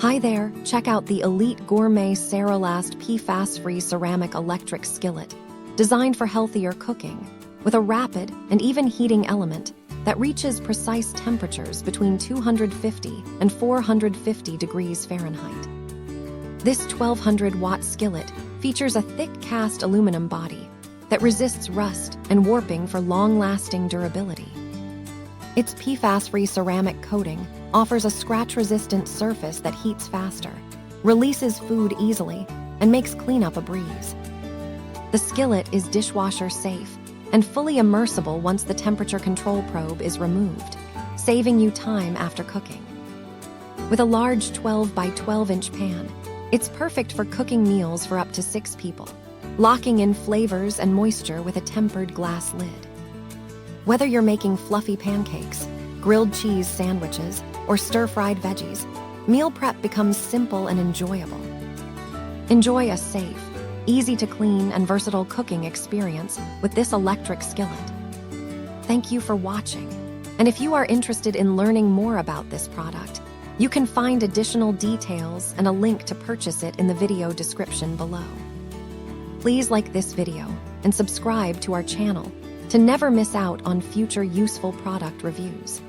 Hi there, check out the Elite Gourmet Ceralast PFAS-Free ceramic electric skillet, designed for healthier cooking, with a rapid and even heating element that reaches precise temperatures between 250 and 450 degrees Fahrenheit. This 1200-watt skillet features a thick cast aluminum body that resists rust and warping for long-lasting durability. Its PFAS-free ceramic coating offers a scratch-resistant surface that heats faster, releases food easily, and makes cleanup a breeze. The skillet is dishwasher-safe and fully immersible once the temperature control probe is removed, saving you time after cooking. With a large 12 by 12-inch pan, it's perfect for cooking meals for up to 6 people, locking in flavors and moisture with a tempered glass lid. Whether you're making fluffy pancakes, grilled cheese sandwiches, or stir-fried veggies, meal prep becomes simple and enjoyable. Enjoy a safe, easy-to-clean, and versatile cooking experience with this electric skillet. Thank you for watching, and if you are interested in learning more about this product, you can find additional details and a link to purchase it in the video description below. Please like this video and subscribe to our channel to never miss out on future useful product reviews.